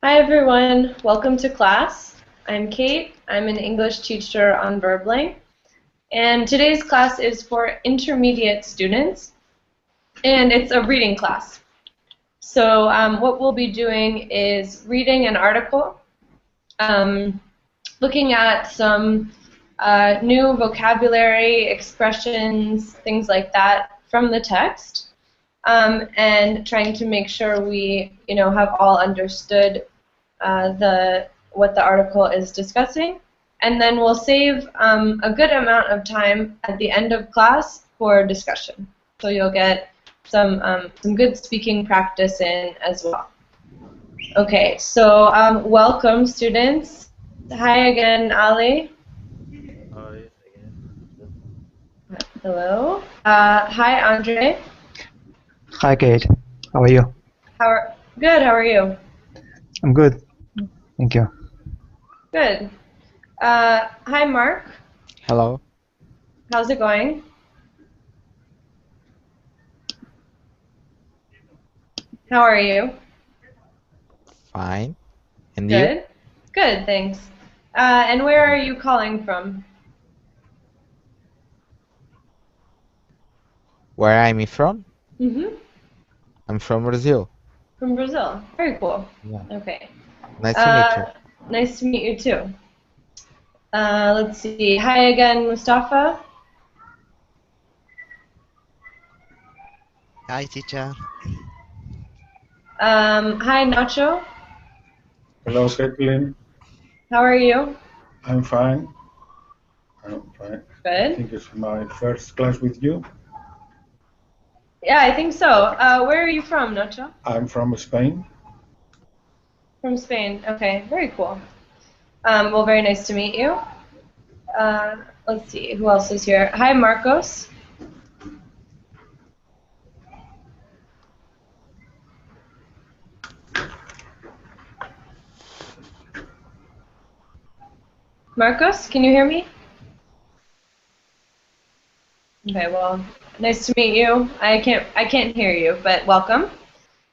Hi everyone, welcome to class. I'm Kate. I'm an English teacher on Verbling, and today's class is for intermediate students, and it's a reading class. So what we'll be doing is reading an article, looking at some new vocabulary, expressions, things like that from the text, and trying to make sure we, have all understood what the article is discussing, and then we'll save a good amount of time at the end of class for discussion. So you'll get some good speaking practice in as well. Okay, so welcome students. Hi again, Ali. Hi again. Hello. Hi, Andre. Hi Kate, how are you? Good? How are you? I'm good, thank you. Good. Hi, Mark. Hello. How's it going? How are you? Fine. And you? Good. Good, thanks. And where are you calling from? Where am I from? Mm-hmm. I'm from Brazil. From Brazil. Very cool. Yeah. Okay. Nice to meet you. Uh, nice to meet you too. Let's see. Hi again, Mustafa. Hi, teacher. Hi, Nacho. Hello, Caitlin. How are you? I'm fine. I'm fine. I Good. think it's my first class with you. Yeah, I think so. Where are you from, Nacho? I'm from Spain. From Spain. Okay, very cool. Well, very nice to meet you. Let's see. Who else is here? Hi, Marcos. Marcos, can you hear me? Okay, well, nice to meet you. I can't hear you, but welcome.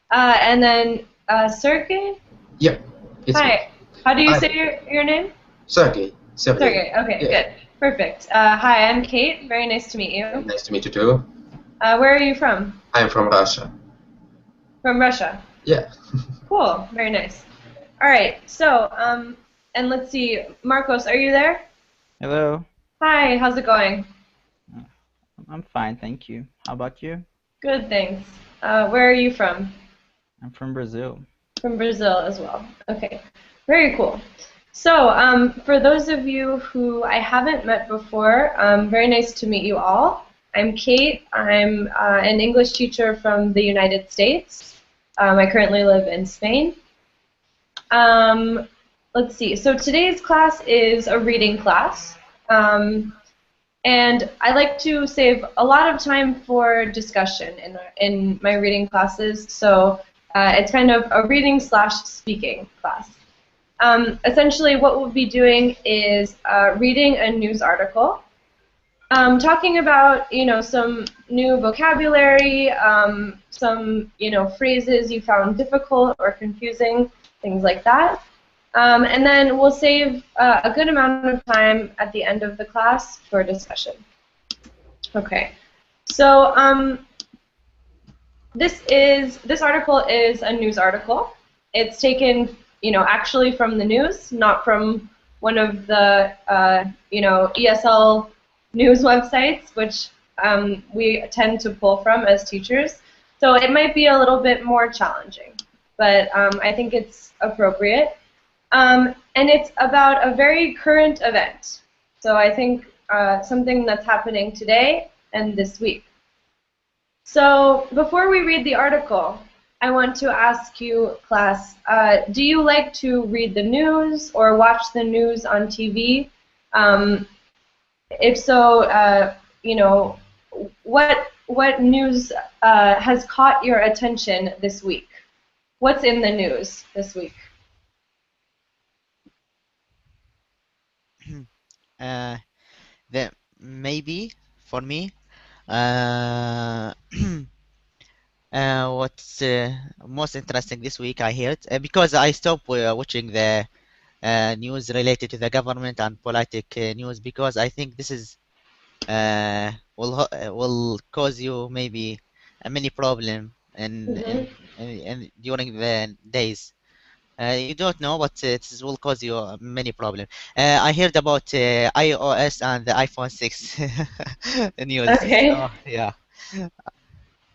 And then Sergey. Yeah, it's me. Hi. How do you Hi, say your name? Sergey. Sergey. Sergey. Okay, Yeah, good. Perfect. Hi, I'm Kate. Very nice to meet you. nice to meet you too. Where are you from? I'm from Russia. From Russia. Yeah. Cool. Very nice. All right. So, and let's see. Marcos, are you there? Hello. Hi. How's it going? Uh, I'm fine, thank you. How about you? Good, thanks. Where are you from? I'm from Brazil. From Brazil as well. Okay, very cool. So, for those of you who I haven't met before, very nice to meet you all. I'm Kate. I'm an English teacher from the United States. I currently live in Spain. Um, let's see. So today's class is a reading class. And I like to save a lot of time for discussion in my reading classes, so it's kind of a reading slash speaking class. Essentially, what we'll be doing is reading a news article, talking about some new vocabulary, some phrases you found difficult or confusing, things like that. And then we'll save a good amount of time at the end of the class for discussion. Okay, so this article is a news article. It's taken, actually from the news, not from one of the, ESL news websites, which we tend to pull from as teachers. So it might be a little bit more challenging, but I think it's appropriate. And it's about a very current event. So I think something that's happening today and this week. So before we read the article, I want to ask you, class, do you like to read the news or watch the news on TV? If so, what news has caught your attention this week? What's in the news this week? Uh, maybe for me, uh, What's most interesting this week, I heard, because I stopped watching the news related to the government and politic news because I think this is will cause you maybe a mini problem in during the days. You don't know, but it will cause you many problem. I heard about iOS and the iPhone 6 news. Okay. So yeah,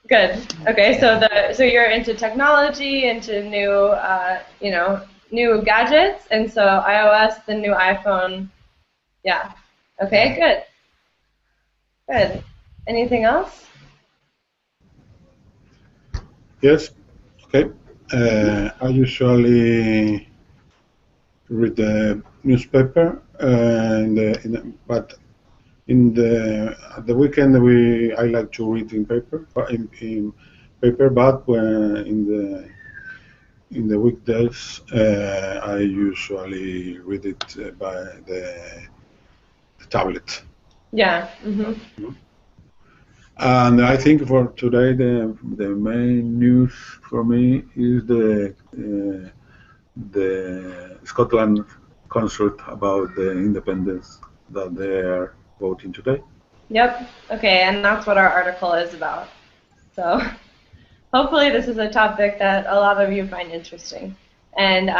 Good. Okay, so yeah, you're into technology, into new new gadgets, and so iOS, the new iPhone. Yeah. Okay, yeah. good. Good. Anything else? Yes. Okay. I usually read the newspaper, but in the weekend I like to read in paper, in paper, but in the weekdays I usually read it by the tablet. Yeah. And I think for today the main news for me is the Scotland consult about the independence that they are voting today. Yep. Okay, and that's what our article is about. So hopefully this is a topic that a lot of you find interesting. And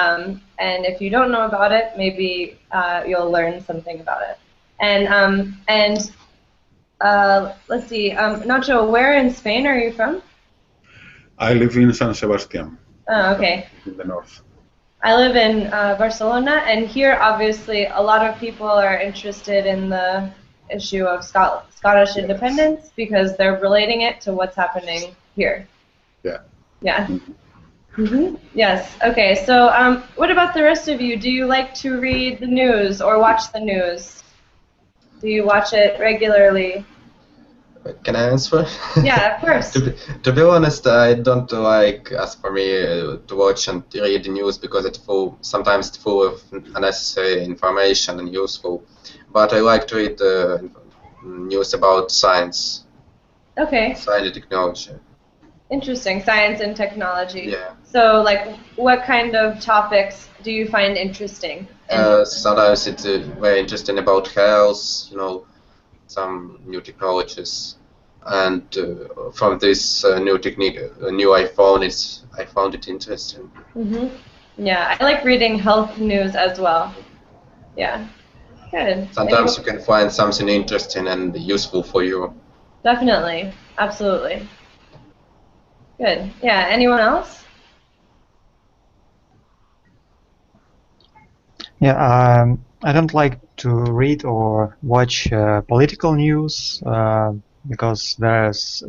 if you don't know about it, maybe you'll learn something about it. And let's see, Nacho, where in Spain are you from? I live in San Sebastian, Oh, okay. in the north. I live in Barcelona, and here, obviously, a lot of people are interested in the issue of Scottish independence because they're relating it to what's happening here. Yeah. Yeah. Yes. Okay. So, what about the rest of you? Do you like to read the news or watch the news? Do you watch it regularly? Can I answer? Yeah, of course. To be honest, I don't like, as for me, to watch and read the news because sometimes it's full of unnecessary information and useful. But I like to read news about science, Okay. science and technology. Interesting. Science and technology. Yeah. So, like, what kind of topics do you find interesting? Sometimes it's very interesting about health, some new technologies. And from this new technique, new iPhone, I found it interesting. Yeah, I like reading health news as well. Yeah, good. Sometimes you can find something interesting and useful for you. Definitely, absolutely. Good. Yeah, anyone else? Yeah, I don't like to read or watch political news because there is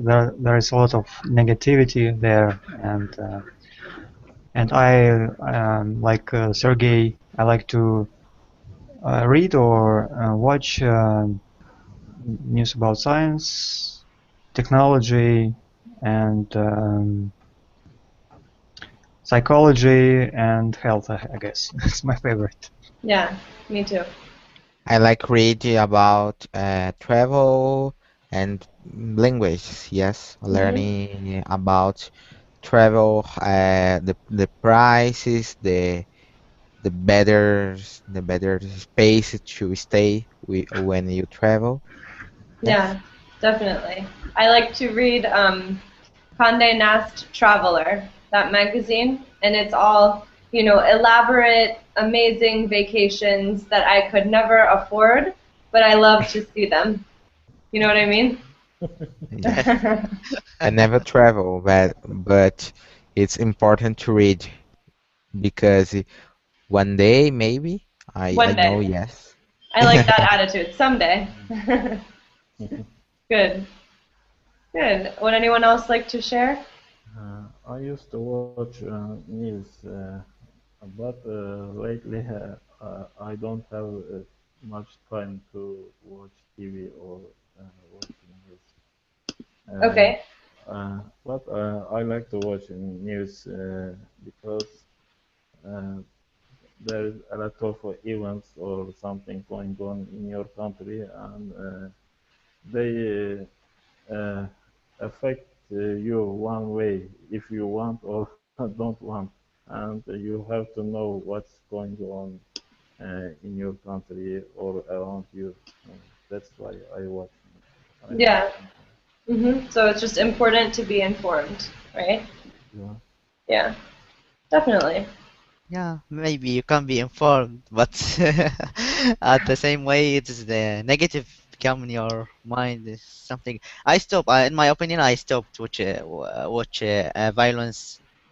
a lot of negativity there, and I like Sergey. I like to read or watch news about science, technology, and psychology and health. I guess it's my favorite. Yeah, me too. I like reading about travel and language. Yes, learning about travel, the prices, the better space to stay when you travel. Yes. Yeah, definitely. I like to read Condé Nast Traveler, that magazine, and it's all, elaborate, amazing vacations that I could never afford, but I love to see them. You know what I mean? Yes. I never travel, but it's important to read because one day maybe I One know, day. yes. I like that attitude. Someday. Good. Good. Would anyone else like to share? I used to watch news, but lately I don't have much time to watch TV or watch news. Uh, Okay. but I like to watch news because uh, there is a lot of events or something going on in your country, and they affect you one way if you want or don't want, and you have to know what's going on in your country or around you. That's why I watch. I like. Yeah. So it's just important to be informed, right? Yeah. Yeah, definitely. Yeah, maybe you can be informed, but at the same way, it is the negative become in your mind is something. In my opinion, I stopped watch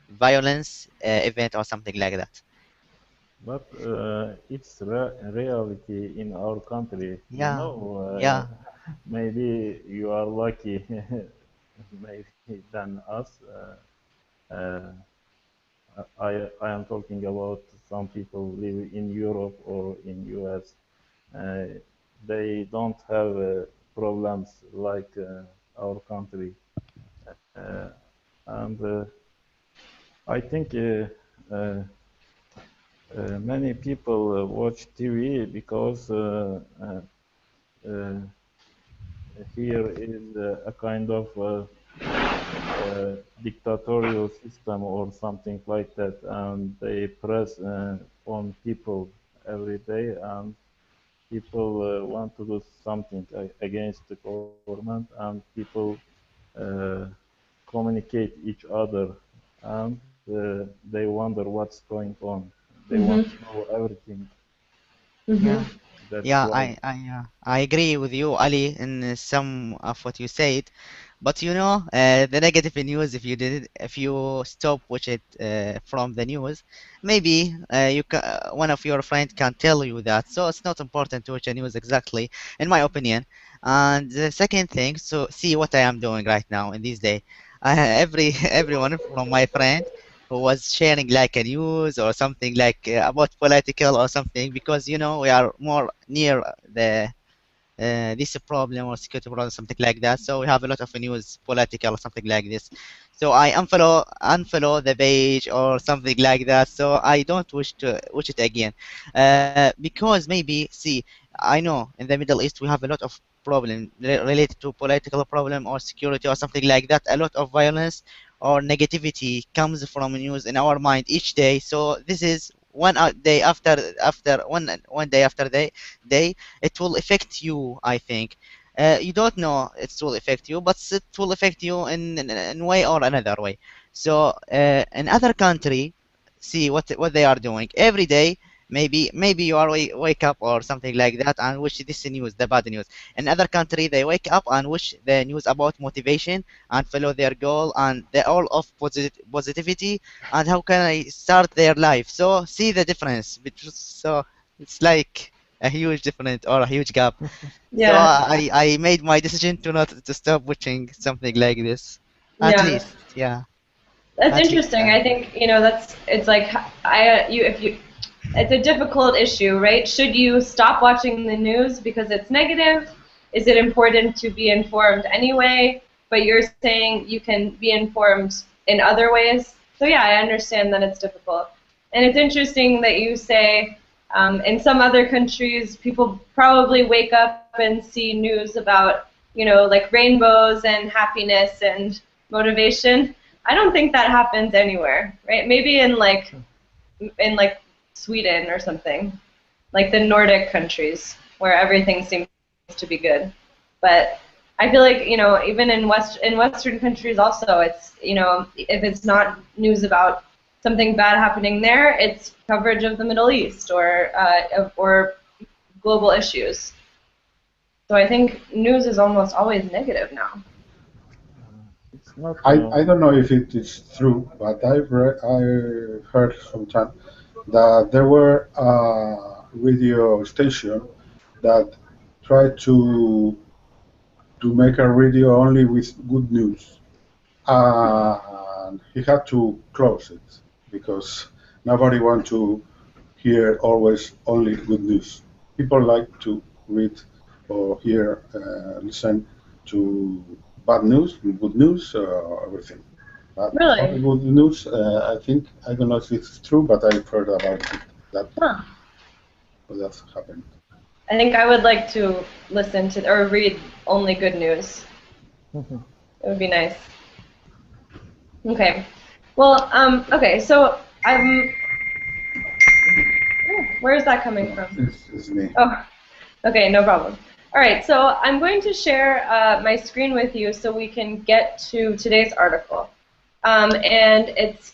violence event or something like that. But it's reality in our country. You Yeah, know, yeah, maybe you are lucky, maybe than us. Uh, I am talking about some people live in Europe or in US. Uh, they don't have problems like our country, uh, and I think uh, many people watch TV because uh, here is a kind of dictatorial system or something like that, and they press on people every day, and people want to do something against the government, and people uh, communicate each other, and they wonder what's going on. They want to Mhm. know everything. yeah. Mhm. That's Yeah, why. I agree with you, Ali, in some of what you said. But the negative news, if you stop watch it from the news, maybe one of your friends can tell you that. So it's not important to watch the news exactly, in my opinion. And the second thing, so see what I am doing right now in these days. Everyone from my friend who was sharing like a news or something like about political or something, because we are more near the this problem or security problem, something like that. So we have a lot of news, political or something like this. So I unfollow the page or something like that. So I don't wish to watch it again, because maybe see, I know in the Middle East we have a lot of problem related to political problem or security or something like that. A lot of violence or negativity comes from news in our mind each day. So this is day after one day after day it will affect you, I think. You don't know it will affect you, but it will affect you in way or another way. So in other country, see what they are doing every day. Maybe you are wake up or something like that and wish this news, the bad news. In other country, they wake up and wish the news about motivation and follow their goal and they all of positivity and how can I start their life. So see the difference. So it's like a huge difference or a huge gap. So Yeah. I made my decision to not to stop watching something like this. At Yeah. least, yeah. That's At least, interesting. I think it's like it's a difficult issue, right? Should you stop watching the news because it's negative? Is it important to be informed anyway? But you're saying you can be informed in other ways. So yeah, I understand that it's difficult. And it's interesting that you say in some other countries, people probably wake up and see news about, like rainbows and happiness and motivation. I don't think that happens anywhere, right? Maybe in like Sweden or something, like the Nordic countries where everything seems to be good. But I feel like even in Western countries also, it's if it's not news about something bad happening there, it's coverage of the Middle East or global issues. So I think news is almost always negative now. It's not. I don't know if it is true, but I heard sometime that there were a radio station that tried to make a radio only with good news, and he had to close it because nobody want to hear always only good news. People like to read or hear, listen to bad news, good news, everything. But only Really? good news, I think, I don't know if it's true, but I've heard about it, that Huh. that happened. I think I would like to listen to or read only good news. It would be nice. Okay. Well, okay, so where is that coming from? It's me. Oh, okay, no problem. All right, so I'm going to share my screen with you so we can get to today's article. And it's,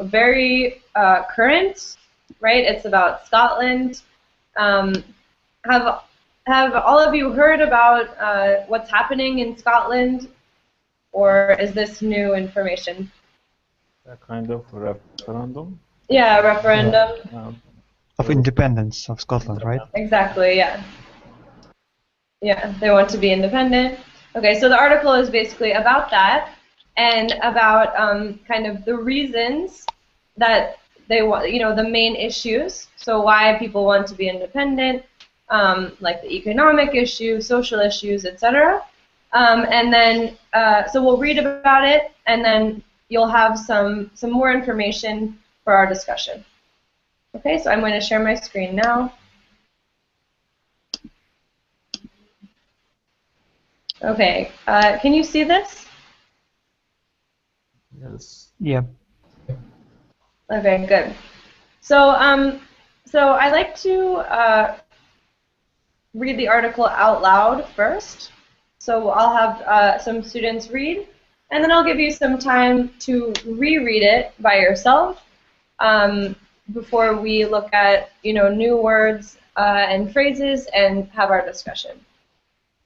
very current, right? It's about Scotland. Um, have all of you heard about what's happening in Scotland, or is this new information? A kind of referendum. Yeah, referendum. Of independence of Scotland, right? Exactly, yeah. Yeah, they want to be independent. Okay, so the article is basically about that and about kind of the reasons that they want, the main issues. So why people want to be independent, like the economic issues, social issues, etc. And then, so we'll read about it, and then you'll have some more information for our discussion. Okay, so I'm going to share my screen now. Okay, can you see this? Yes. Yeah. Okay, good. So, so I like to read the article out loud first. So I'll have some students read, and then I'll give you some time to reread it by yourself before we look at, new words and phrases and have our discussion.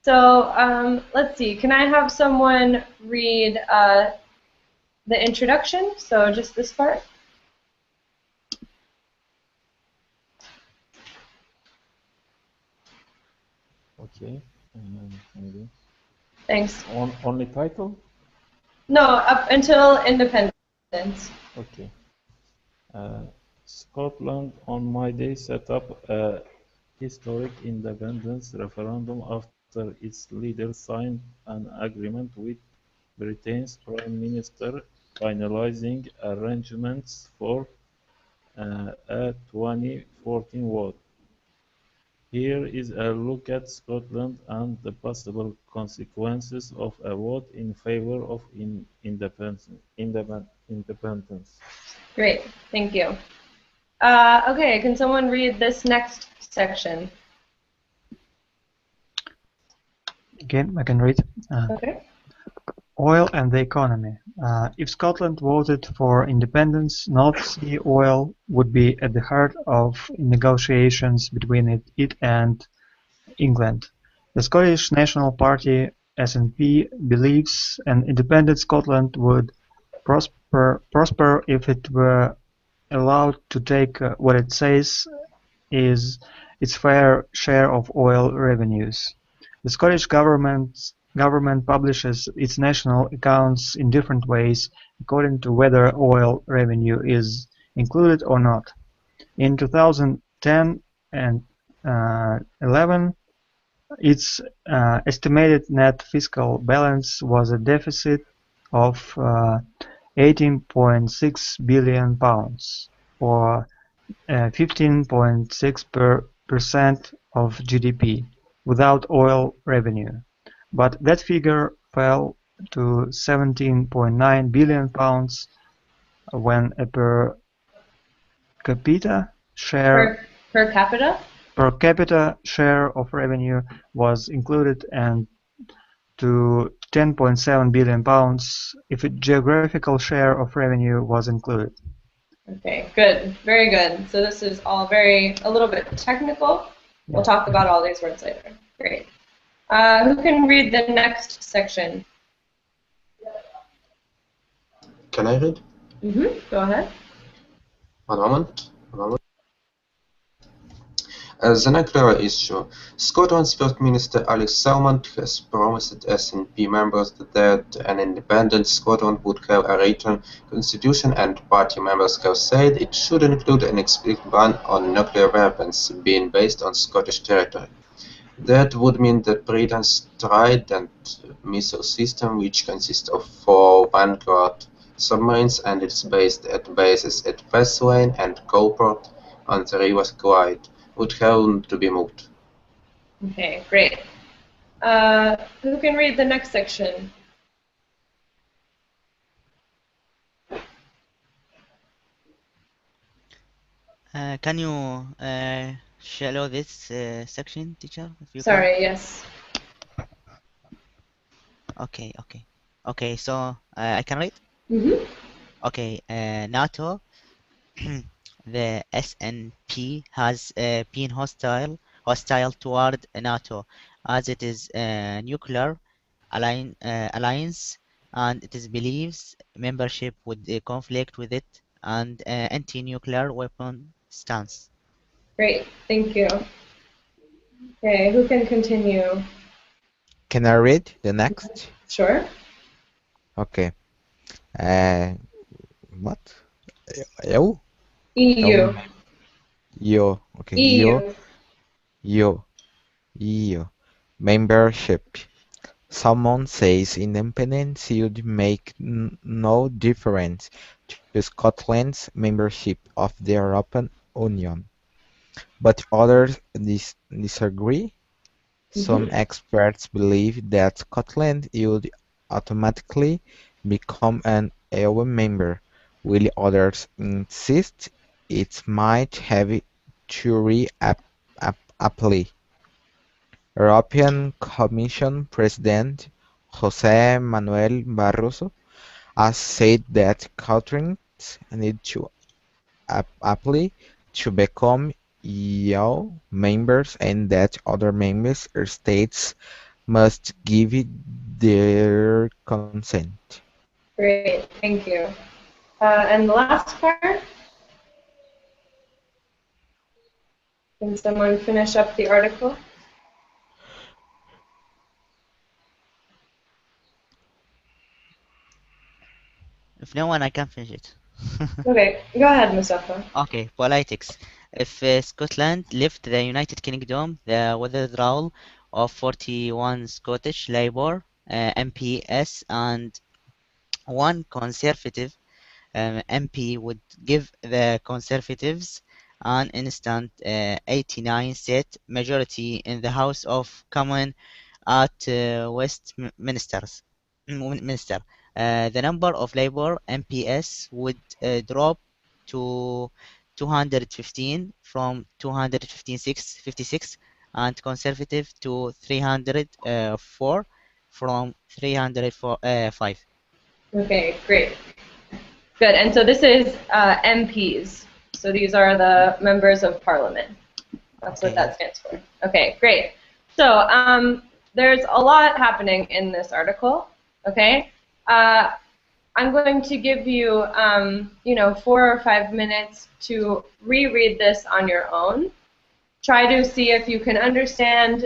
So let's see. Can I have someone read the introduction? So just this part. Okay. Maybe. Thanks. Only title? No, up until independence. Okay. Scotland on my day set up a historic independence referendum after its leader signed an agreement with Britain's Prime Minister finalizing arrangements for a 2014 vote. Here is a look at Scotland and the possible consequences of a vote in favor of independence. Great, thank you. Okay, can someone read this next section? Okay, I can read. Okay. Oil and the economy. If Scotland voted for independence, North Sea oil would be at the heart of negotiations between it and England. The Scottish National Party (SNP) believes an independent Scotland would prosper if it were allowed to take what it says is its fair share of oil revenues. The Scottish government publishes its national accounts in different ways according to whether oil revenue is included or not. In 2010 and 11, its estimated net fiscal balance was a deficit of £18.6 billion, or 15.6% of GDP, without oil revenue, but that figure fell to £17.9 billion when a per capita share Per capita? per capita share of revenue was included, and to £10.7 billion if a geographical share of revenue was included. Okay, good, very good. So this is all a little bit technical. We'll talk about all these words later. Great. Who can read the next section? Can I read? Go ahead. One moment. The nuclear issue. Scotland's First Minister Alex Salmond has promised SNP members that an independent Scotland would have a written constitution, and party members have said it should include an explicit ban on nuclear weapons being based on Scottish territory. That would mean that Britain's Trident missile system, which consists of 4 Vanguard submarines and is based at bases at Faslane and Coalport on the River Clyde, would have to be moved. Okay, great. Who can read the next section? Can you shallow this section, teacher, if you can? Sorry, yes. Okay, okay. Okay, so I can read? Mm-hmm. Okay, NATO, the SNP has been hostile toward NATO as it is a nuclear alliance and it is believes membership would conflict with it and anti-nuclear weapon stance. Great, thank you. Okay, who can continue? Can I read the next? Sure. Okay. Uh, what? Eu? EU. Io. Okay. Io. EU. Io. Io. Membership. Someone says independence would make no difference to Scotland's membership of the European Union, but others disagree. Some Mm-hmm. experts believe that Scotland would automatically become an EU member, while others insist it might have to re-apply. European Commission President José Manuel Barroso has said that countries need to apply to become EU members and that other member states must give their consent. Great, thank you. And the last part? Can someone finish up the article? If no one, I can finish it. Okay, go ahead, Mustafa. Okay, politics. If Scotland left the United Kingdom, the withdrawal of 41 Scottish Labour MPs and one Conservative MP would give the Conservatives an instant 89-seat majority in the House of Commons at Minster. The number of Labour MPs would drop to 215 from 256 and Conservative to 304 from 305. Okay, great. Good, and so this is MPs. So these are the members of parliament. That's what Okay. that stands for. Okay, great. So there's a lot happening in this article. Okay, I'm going to give you, 4 or 5 minutes to reread this on your own. Try to see if you can understand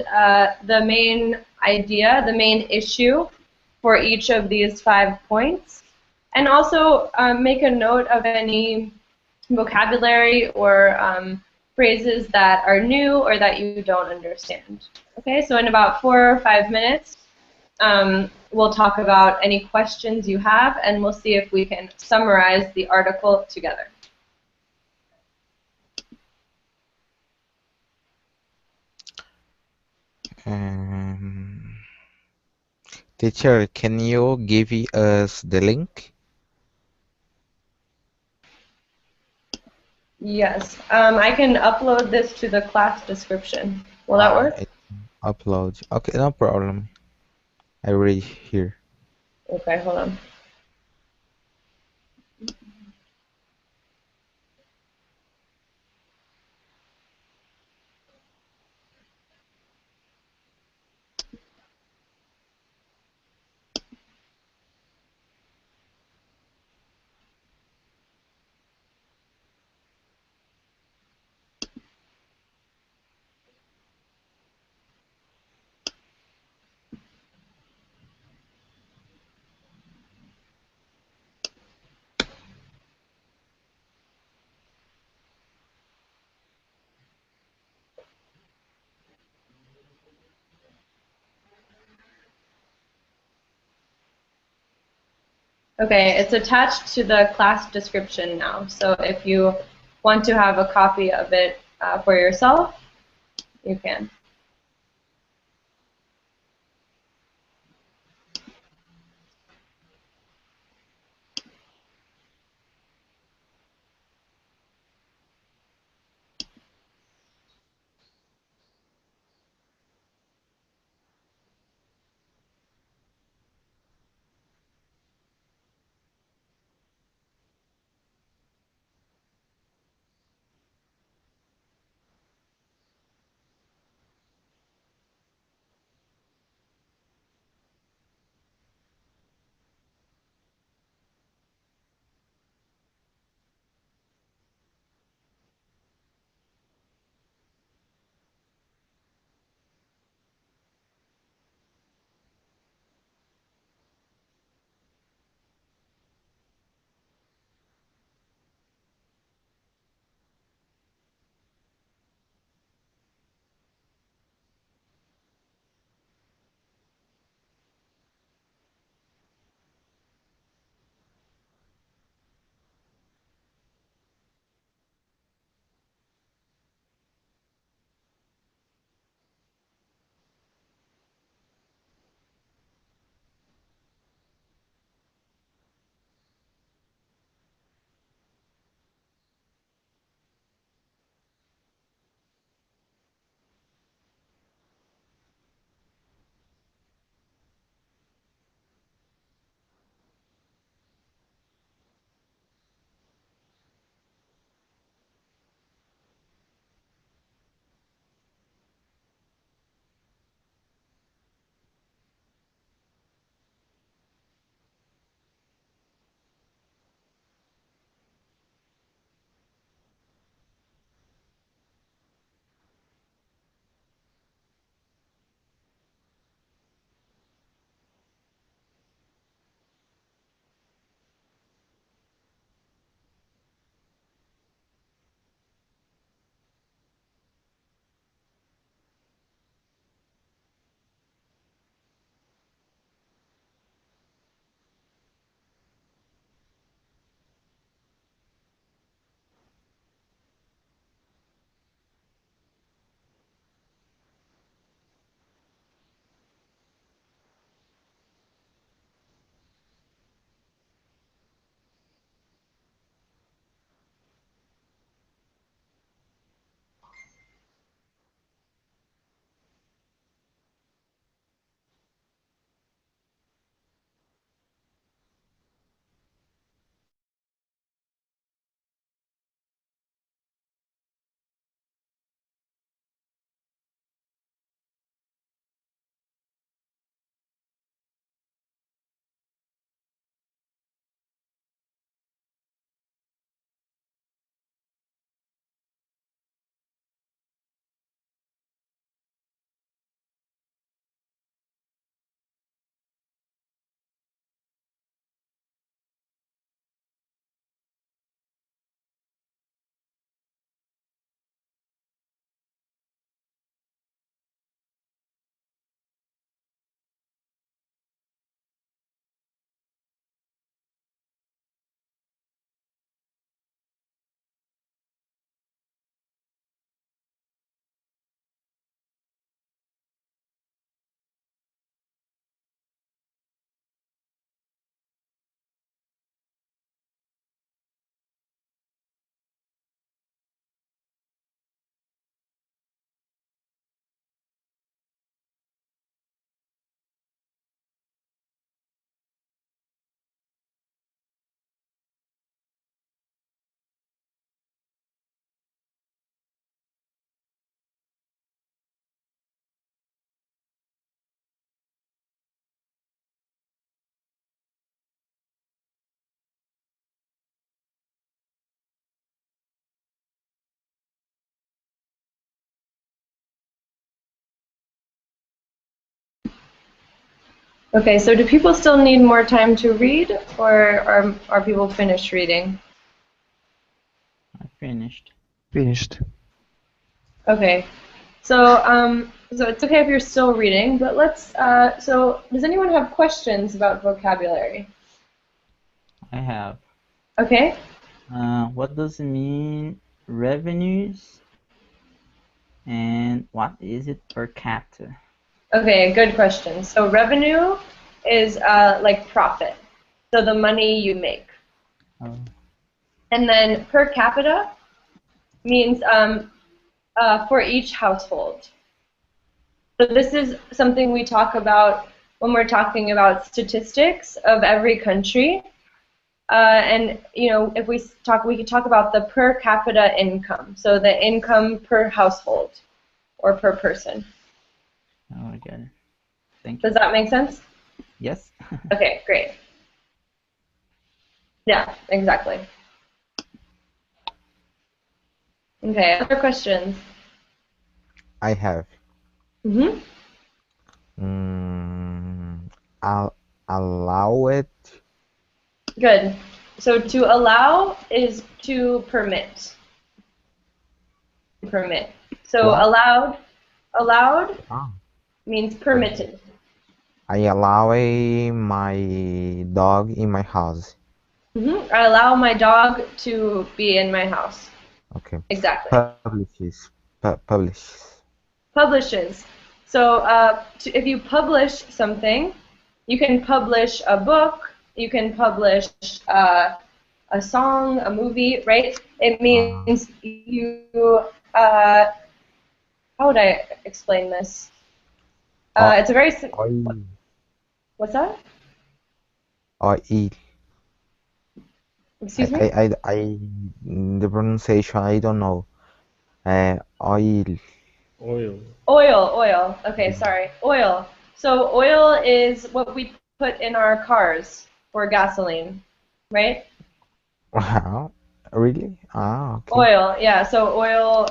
the main idea, the main issue for each of these 5 points, and also make a note of any vocabulary or phrases that are new or that you don't understand. Okay, so in about 4 or 5 minutes, we'll talk about any questions you have, and we'll see if we can summarize the article together. Teacher, can you give us the link? Yes, I can upload this to the class description. Will that work? Upload. Okay, no problem. I read here. Okay, hold on. Okay, it's attached to the class description now. So if you want to have a copy of it for yourself, you can. Okay, so do people still need more time to read, or are people finished reading? I finished. Finished. Okay, so so it's okay if you're still reading, but let's. So does anyone have questions about vocabulary? I have. Okay. What does it mean, revenues, and what is it per capita? Okay, good question. So revenue is like profit, so the money you make. Oh, And then per capita means for each household. So this is something we talk about when we're talking about statistics of every country. And you know, if we could talk about the per capita income, so the income per household or per person. I get it. Thank you. Does that make sense? Yes. Okay, great. Yeah, exactly. Okay, other questions? I have. Mm-hmm. I'll allow it. Good. So to allow is to permit. Permit. So What? allowed Ah, means permit. permitted. I allow my dog in my house. Mm-hmm. I allow my dog to be in my house. Okay. Exactly. Publishes. Publishes. Publishes. So if you publish something, you can publish a book, you can publish a song, a movie, right? It Ah, means you, how would I explain this? o- It's a very, oil. what's that? Oil. Excuse me? The pronunciation, I don't know. Oil. Oil. Oil. Okay, sorry. Oil. So oil is what we put in our cars for gasoline, right? Wow. Really? Ah, okay. Oil, yeah. So oil,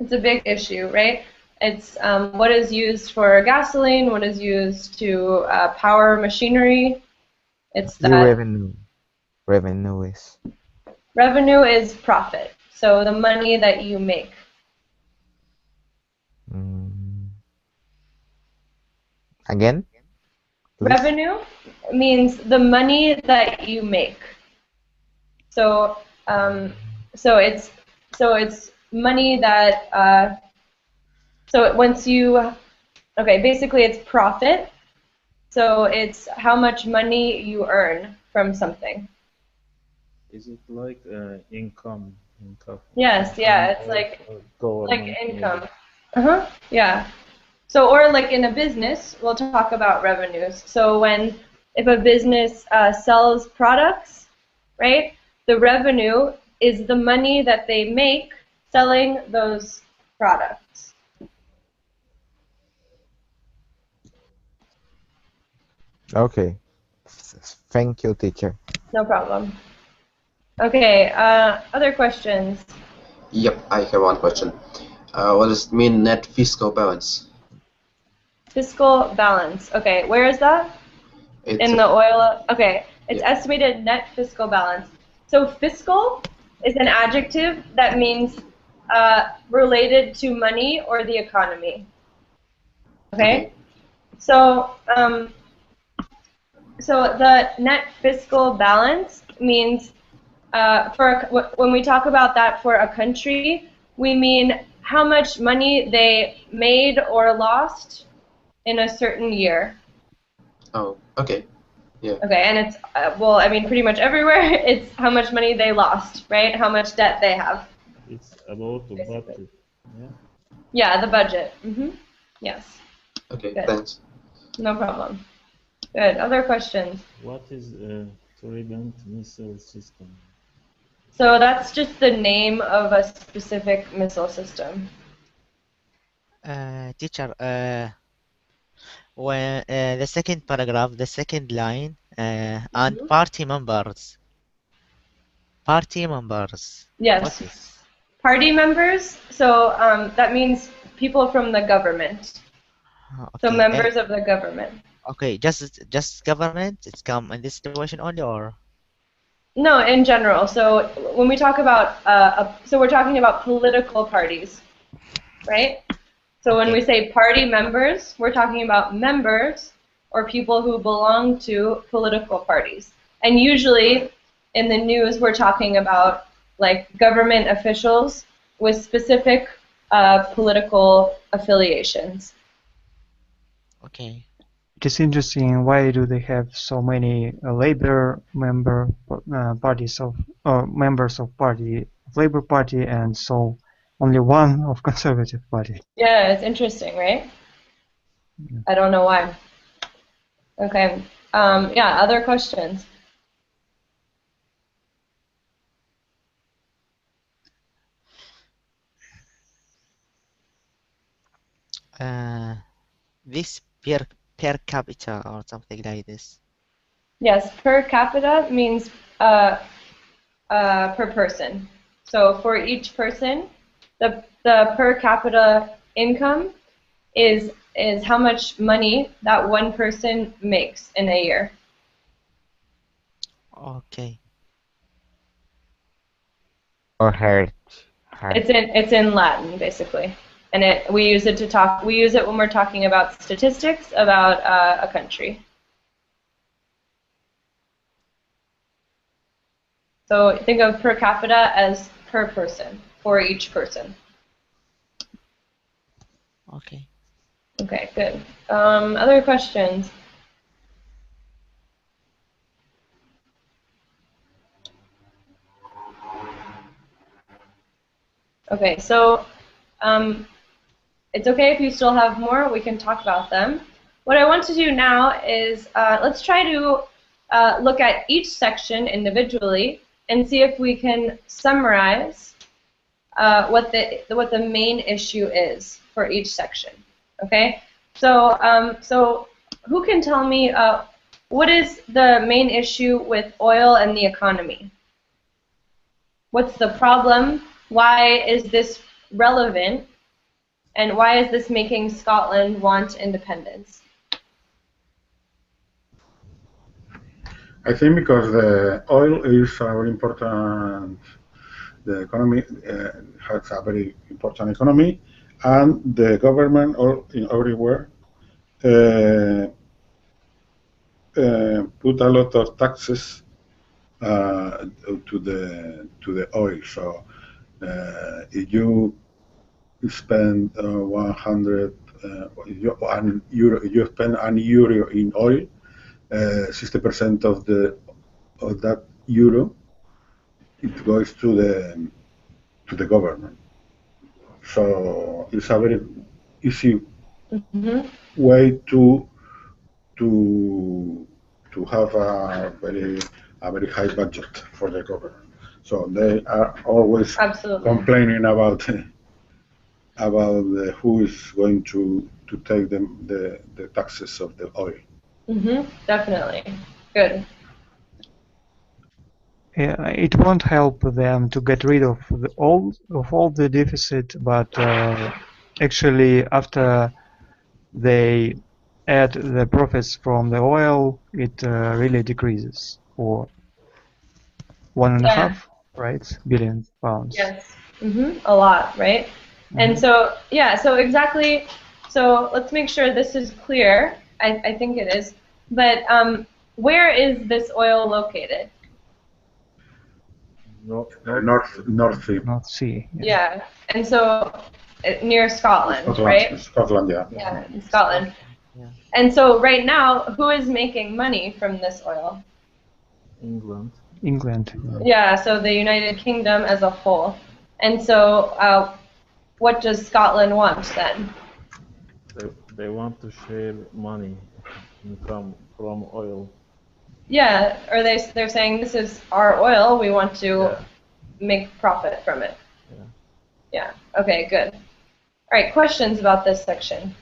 it's a big issue, right? It's what is used for gasoline, what is used to power machinery. It's The that revenue. Revenue is. revenue is profit. So the money that you make. Mm, again, please. Revenue means the money that you make. So so it's money that so once you okay, basically it's profit. So it's how much money you earn from something. Is it like income? Yes, yeah, Income it's of like government maybe? income. Uh-huh. Yeah. So or like in a business, we'll talk about revenues. So when if a business sells products, right? The revenue is the money that they make selling those products. Okay. Thank you, teacher. No problem. Okay, other questions? Yep, I have one question. What does it mean, net fiscal balance? Fiscal balance. Okay, where is that? It's In the oil. Okay, it's yeah. estimated net fiscal balance. So fiscal is an adjective that means related to money or the economy. Okay, Okay. so so the net fiscal balance means when we talk about that for a country, we mean how much money they made or lost in a certain year. Oh, okay. Yeah. Okay, and it's, well, I mean, pretty much everywhere, it's how much money they lost, right? How much debt they have, It's about the basically. budget. Yeah. Yeah, the budget. Yes, Okay. good. Thanks. No problem. Good. Other questions? What is a Trident missile system? So that's just the name of a specific missile system. Teacher, when the second paragraph, the second line, and party members. Party members. What Yes. is? Party members, so that means people from the government. So Okay. members of the government. Okay, just government. It's come in this situation only, or No, in general. So when we talk about, so we're talking about political parties, right? So when okay, we say party members, we're talking about members or people who belong to political parties. And usually in the news, we're talking about like government officials with specific political affiliations. okay. It is interesting. Why do they have so many Labor parties of members of Labor Party, and so only one of Conservative Party? Yeah, it's interesting, right? I don't know why. Okay. Yeah, other questions? Uh, this per capita or something like this. Yes, per capita means per person. So for each person, the per capita income is how much money that one person makes in a year. Okay. Or heart. It's in Latin basically, and we use it to talk. We use it when we're talking about statistics about a country. So think of per capita as per person for each person. Okay. Okay, good. Other questions? Okay, so it's okay if you still have more. We can talk about them. What I want to do now is let's try to look at each section individually and see if we can summarize what the main issue is for each section. Okay, so so who can tell me what is the main issue with oil and the economy? What's the problem? Why is this relevant? And why is this making Scotland want independence? I think because the oil is a very important, the economy has a very important economy, and the government all in everywhere put a lot of taxes to the oil. So if you spend 100 you spend an euro in oil, 60% of that euro it goes to the government. So it's a very easy way to have a very high budget for the government. So they are always complaining about who is going to take the taxes of the oil. Definitely. Good. Yeah, it won't help them to get rid of all the deficit, but actually after they add the profits from the oil, it really decreases for £1.5, right, billion pounds. Yes. A lot, right? And so, yeah, so exactly, so let's make sure this is clear. I think it is. But where is this oil located? North Sea. North Sea. Yeah. And so near Scotland, right? Scotland, yeah. Yeah, in Scotland. Yeah. And so right now, who is making money from this oil? England. England. Yeah, so the United Kingdom as a whole. And so what does Scotland want then? They want to share money, income from oil. Yeah, or they're saying this is our oil, we want to make profit from it. Yeah, okay, good. All right, questions about this section?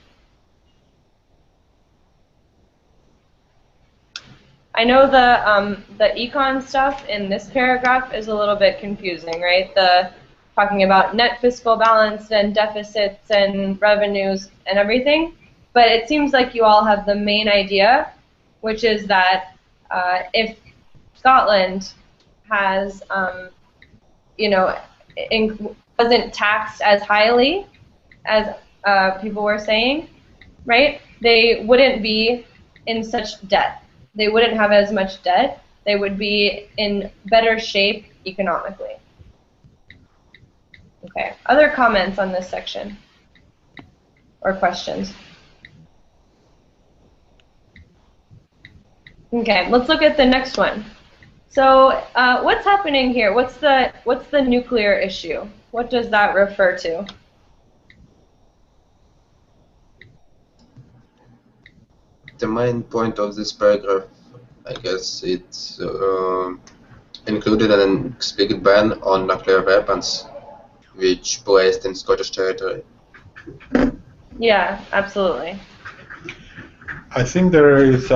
I know the econ stuff in this paragraph is a little bit confusing, right? Talking about net fiscal balance and deficits and revenues and everything. But it seems like you all have the main idea, which is that if Scotland has, you know, wasn't taxed as highly as people were saying, right? They wouldn't be in such debt. They wouldn't have as much debt. They would be in better shape economically. Okay, other comments on this section or questions? Okay, let's look at the next one. So what's happening here? What's the nuclear issue? What does that refer to? The main point of this paragraph, I guess, it's included an explicit ban on nuclear weapons, which placed in Scottish territory. Yeah, absolutely. I think there is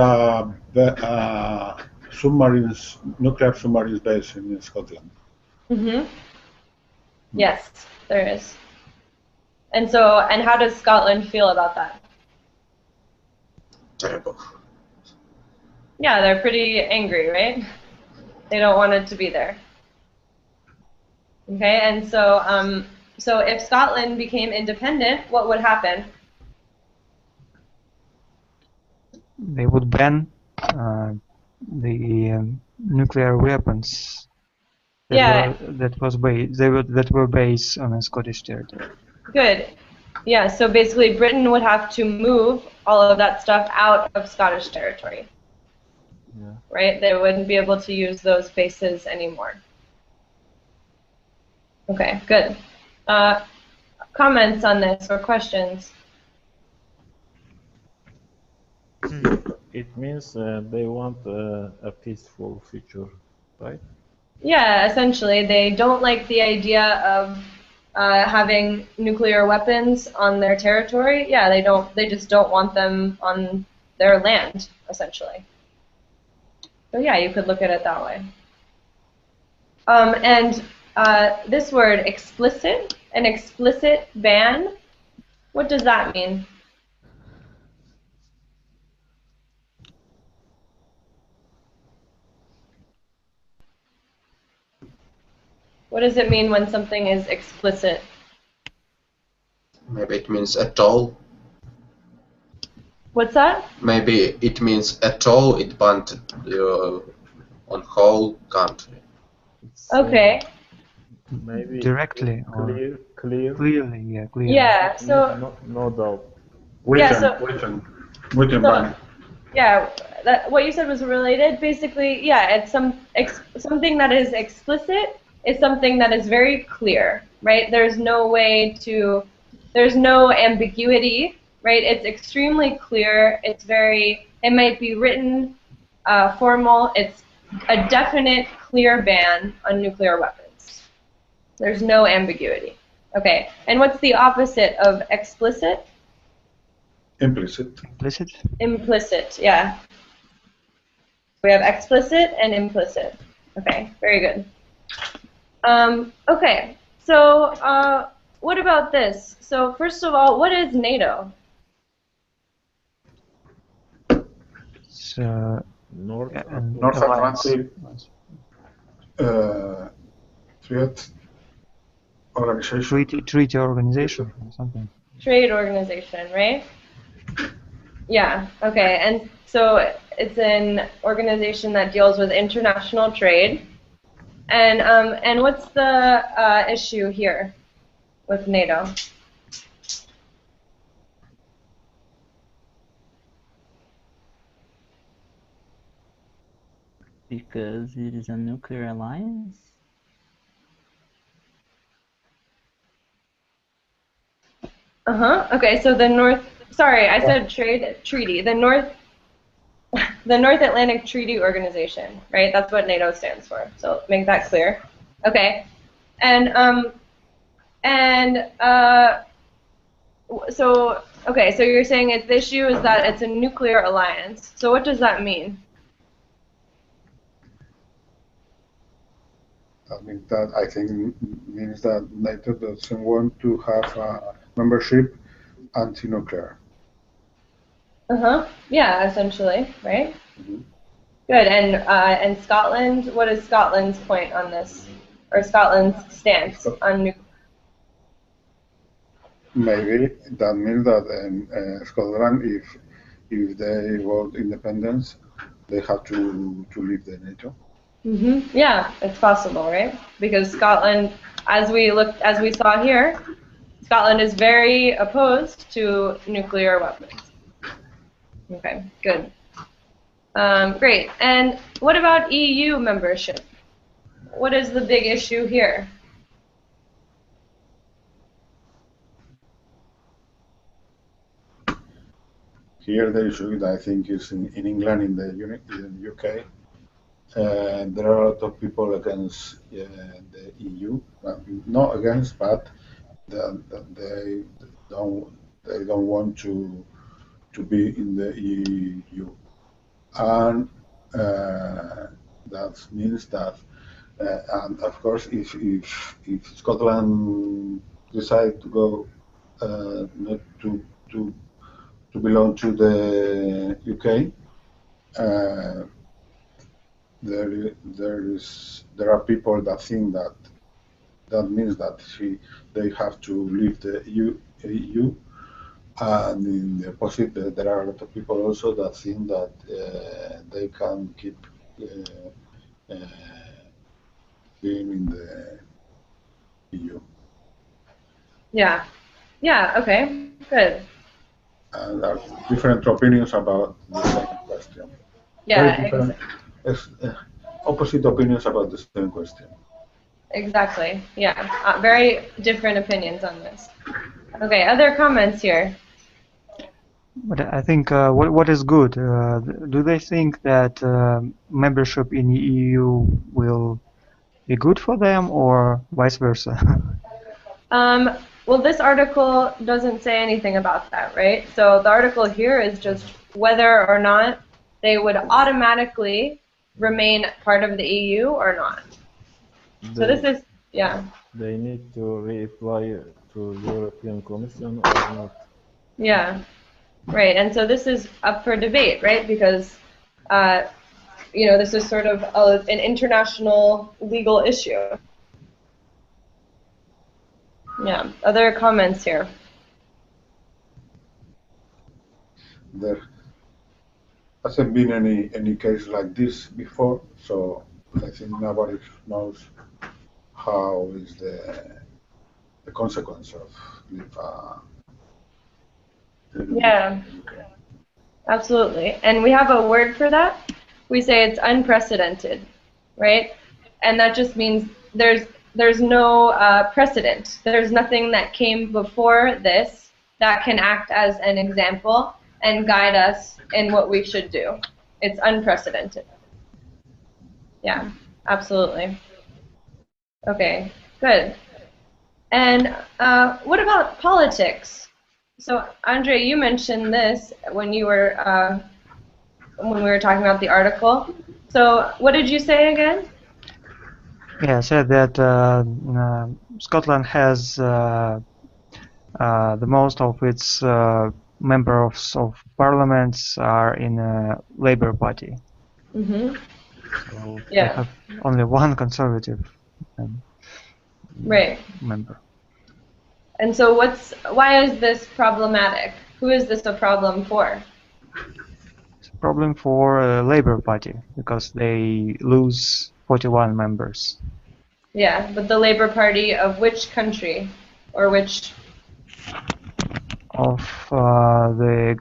nuclear submarines base in Scotland. Mm-hmm. Yes, there is. And how does Scotland feel about that? Terrible. Yeah, they're pretty angry, right? They don't want it to be there. Okay, and so if Scotland became independent, what would happen? They would ban the nuclear weapons that were based on a Scottish territory. Good. Yeah, so basically Britain would have to move all of that stuff out of Scottish territory. Yeah. Right? They wouldn't be able to use those bases anymore. Okay, good. Comments on this or questions? It means they want a peaceful future, right? Yeah, essentially, they don't like the idea of having nuclear weapons on their territory. Yeah, they don't. They just don't want them on their land, essentially. So yeah, you could look at it that way. And this word explicit, an explicit ban. What does that mean? What does it mean when something is explicit? Maybe it means at all. What's that? Maybe it means at all. It banned on whole country. Okay. Maybe Directly or clearly, yeah, clearly. Yeah. So no doubt. Written ban. Yeah, what you said was related. Basically, yeah, it's something that is explicit is something that is very clear, right? There's no ambiguity, right? It's extremely clear. It might be written, formal. It's a definite, clear ban on nuclear weapons. There's no ambiguity. Okay, and what's the opposite of explicit? Implicit. Implicit, yeah. We have explicit and implicit. Okay, very good. Okay, so what about this? So first of all, what is NATO? It's North Atlantic Treaty Organization. Treaty organization or something. Trade organization, right? Yeah, okay, and so it's an organization that deals with international trade. And what's the issue here with NATO? Because it is a nuclear alliance? Okay, so I said trade treaty. The North Atlantic Treaty Organization, right? That's what NATO stands for. So make that clear. Okay. So you're saying the issue is that it's a nuclear alliance. So what does that mean? I think means that NATO doesn't want to have a membership anti-nuclear. Yeah, essentially, right? Mhm. Good. And Scotland, what is Scotland's point on this, or Scotland's stance on nuclear? Maybe that means that Scotland, if they want independence, they have to leave the NATO. Yeah, it's possible, right? Because Scotland, as we saw here, Scotland is very opposed to nuclear weapons. Okay, good. Great. And what about EU membership? What is the big issue here? Here the issue, I think, is in England, in the UK. There are a lot of people against the EU. Well, not against, but they don't want to be in the EU, and that means that, and of course, if Scotland decide to go not to belong to the UK, there are people that think that means that they have to leave the EU, and in the opposite, there are a lot of people also that think that they can keep uh, being in the EU. Yeah. Yeah, okay. Good. And there are different opinions about the same question. Very Yeah, different, opposite opinions about the same question. exactly. Yeah. Very different opinions on this. Okay, other comments here? But I think what is good? Do they think that membership in the EU will be good for them, or vice versa? Well, this article doesn't say anything about that, right? So the article here is just whether or not they would automatically remain part of the EU or not. So this is, yeah. They need to reapply to European Commission or not. Yeah, right. And so this is up for debate, right? Because, this is sort of an international legal issue. Yeah. Other comments here? There hasn't been any case like this before, so I think nobody knows how is the consequence of leave. Yeah. Absolutely. And we have a word for that. We say it's unprecedented, right? And that just means there's no precedent. There's nothing that came before this that can act as an example and guide us in what we should do. It's unprecedented. Yeah, absolutely. Okay, good. And what about politics? So, Andre, you mentioned this when we were talking about the article. So, what did you say again? Yeah, I said that Scotland has the most of its members of parliaments are in a Labour Party. So they have only one Conservative member. And so why is this problematic? Who is this a problem for? It's a problem for Labour Party because they lose 41 members. Yeah, but the Labour Party of which country or which? Of the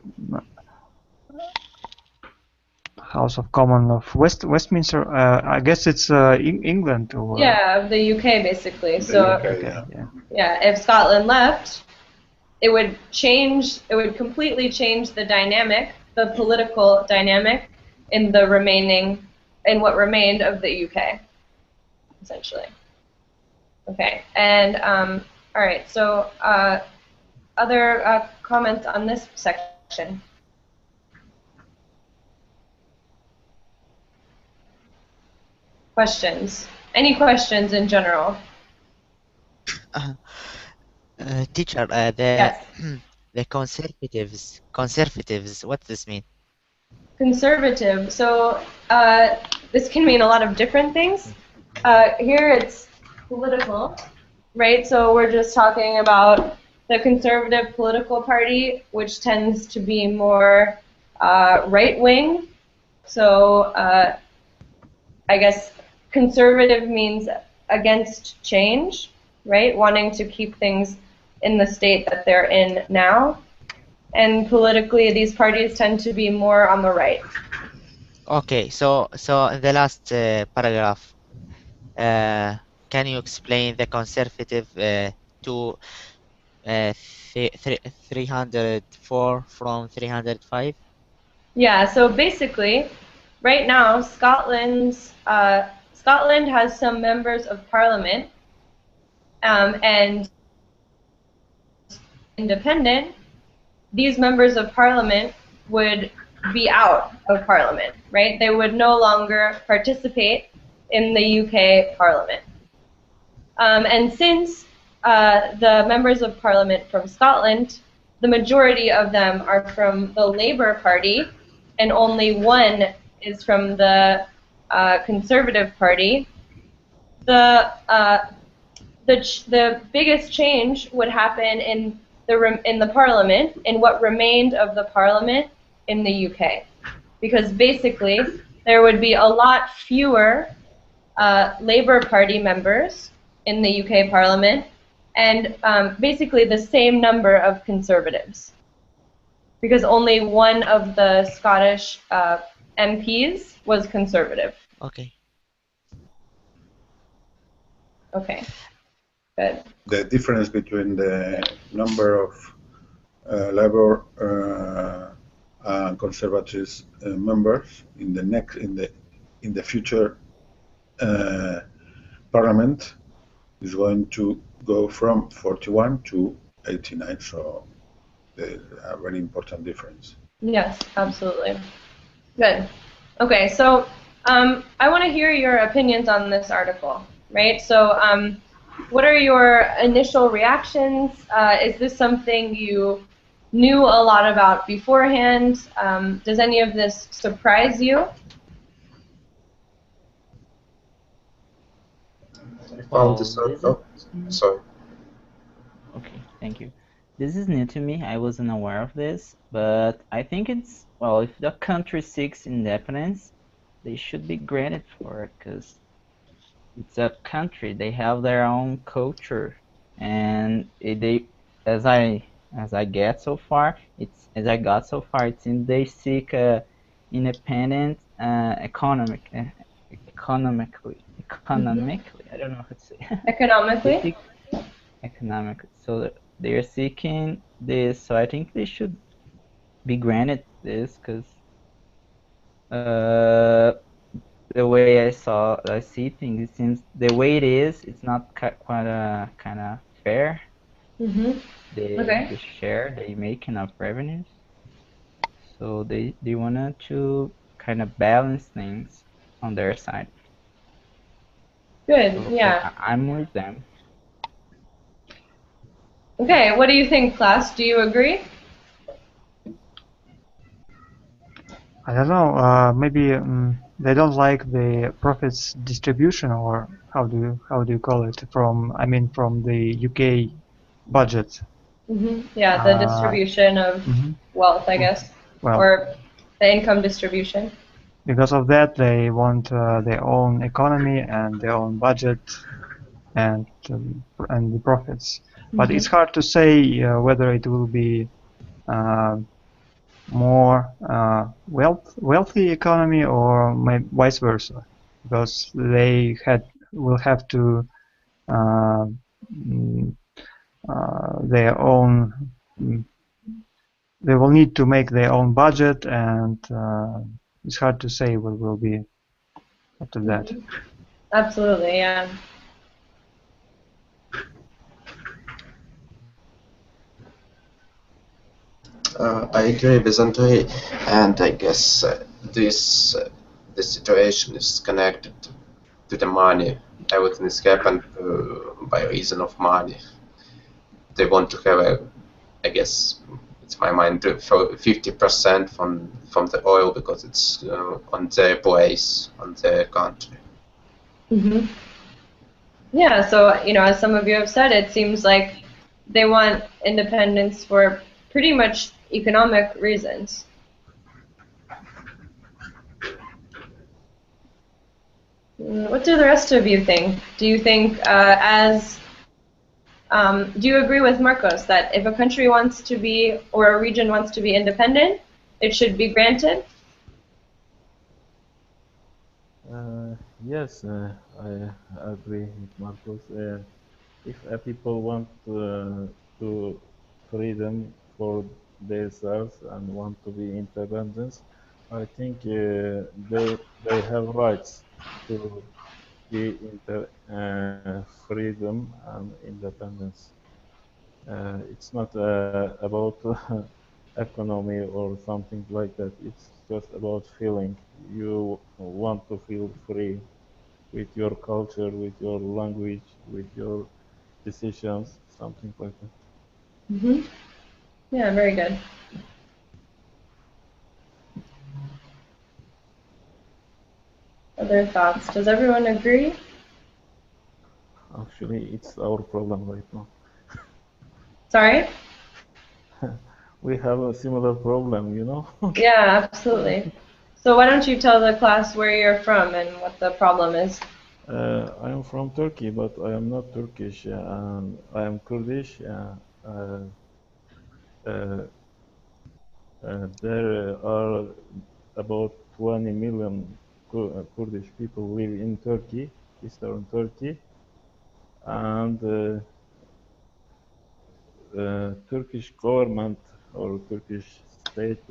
House of Commons of Westminster. I guess it's England. Or, yeah, of the UK basically. So UK, yeah, if Scotland left, it would completely change the dynamic, the political dynamic in what remained of the UK, essentially. Okay, and all right, so other comments on this section? Questions? Any questions in general? Teacher, Yes. The conservatives. What does this mean? Conservative. So this can mean a lot of different things. Here it's political, right? So we're just talking about the conservative political party, which tends to be more right-wing. So I guess conservative means against change, right? Wanting to keep things in the state that they're in now. And politically, these parties tend to be more on the right. Okay, so in the last paragraph, can you explain the conservative to 304 from 305? Yeah, so basically, right now, Scotland has some members of parliament, and independent, these members of parliament would be out of parliament, right? They would no longer participate in the UK parliament. And since the members of parliament from Scotland, the majority of them are from the Labour Party, and only one is from the Conservative Party, the biggest change would happen in the Parliament, in what remained of the Parliament in the UK, because basically there would be a lot fewer Labour Party members in the UK Parliament, and basically the same number of Conservatives, because only one of the Scottish MPs was Conservative. Okay. Okay, good. The difference between the number of Labour and Conservatives members in the future Parliament is going to go from 41 to 89. So there's a very important difference. Yes, absolutely. Good. Okay, so I want to hear your opinions on this article, right? So what are your initial reactions? Is this something you knew a lot about beforehand? Does any of this surprise you? Found this sorry. Okay, thank you. This is new to me. I wasn't aware of this, but I think it's, well, if the country seeks independence, they should be granted for it, because it's a country. They have their own culture, and as I got so far, it seems they seek independent economically. I don't know how to say. Economically? Economically. So they are seeking this. So I think they should be granted this, because the way I see things, it seems the way it is, it's not quite kind of fair. Mm-hmm. The share they make enough revenues, so they wanted to kind of balance things on their side. Good. So yeah. I'm with them. Okay, what do you think, class? Do you agree? I don't know. Maybe they don't like the profits distribution, or how do you call it? From the UK budget. Mm-hmm. Yeah, the distribution of wealth, I guess, or the income distribution. Because of that, they want their own economy and their own budget and the profits. But it's hard to say whether it will be more wealthy economy or vice versa, because they will have to their own. They will need to make their own budget, and it's hard to say what will be after that. Absolutely, yeah. I agree with Andrei, and I guess this situation is connected to the money. Everything is happened by reason of money. They want to have I guess it's my mind, 50% from the oil because it's on their place, on their country. Mm-hmm. Yeah, so, you know, as some of you have said, it seems like they want independence for pretty much economic reasons. What do the rest of you think? Do you think, do you agree with Marcos that if a country wants to be, or a region wants to be independent, it should be granted? Yes, I agree with Marcos. If people want to freedom for themselves and want to be independent, I think they have rights to be freedom and independence. It's not about economy or something like that. It's just about feeling. You want to feel free with your culture, with your language, with your decisions, something like that. Mm-hmm. Yeah, very good. Other thoughts? Does everyone agree? Actually, it's our problem right now. Sorry? We have a similar problem, you know? Yeah, absolutely. So why don't you tell the class where you're from and what the problem is? I am from Turkey, but I am not Turkish, and I am Kurdish. Uh, uh, there are about 20 million Kurdish people live in Turkey, Eastern Turkey, and Turkish government or Turkish state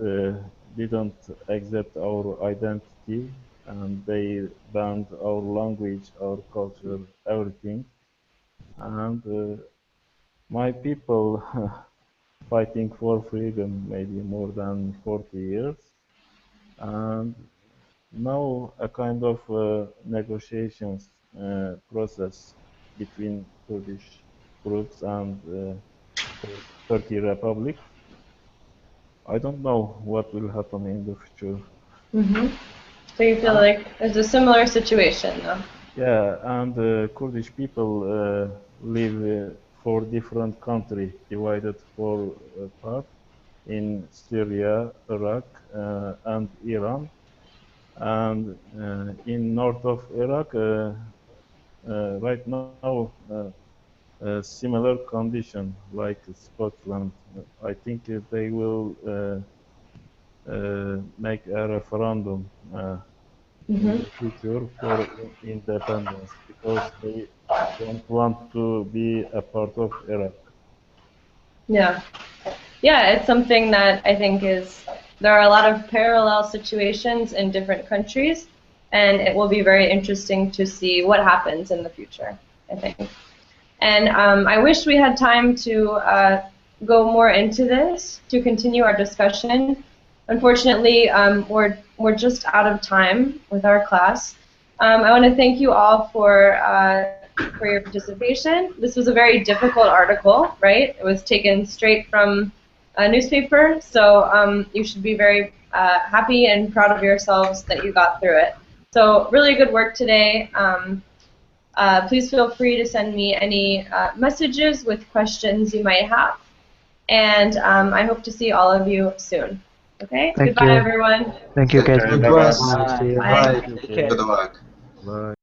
didn't accept our identity, and they banned our language, our culture, everything. And my people fighting for freedom maybe more than 40 years, and now a kind of negotiations process between Kurdish groups and Turkey Republic. I don't know what will happen in the future. Mm-hmm. So you feel like there's a similar situation, though? Yeah, and Kurdish people live for different country, divided for part in Syria, Iraq, and Iran. And in north of Iraq, right now, similar condition like Scotland. I think they will make a referendum in the future for independence because they don't want to be a part of Iraq. Yeah. Yeah, it's something that I think there are a lot of parallel situations in different countries, and it will be very interesting to see what happens in the future, I think. And I wish we had time to go more into this, to continue our discussion. Unfortunately, we're just out of time with our class. I want to thank you all for your participation. This was a very difficult article, right? It was taken straight from a newspaper, so you should be very happy and proud of yourselves that you got through it. So really good work today. Please feel free to send me any messages with questions you might have. And I hope to see all of you soon. Okay? Thank Goodbye, you. everyone. Thank you, Kate. Bye-bye. See you. Bye. Okay. Good luck. Bye.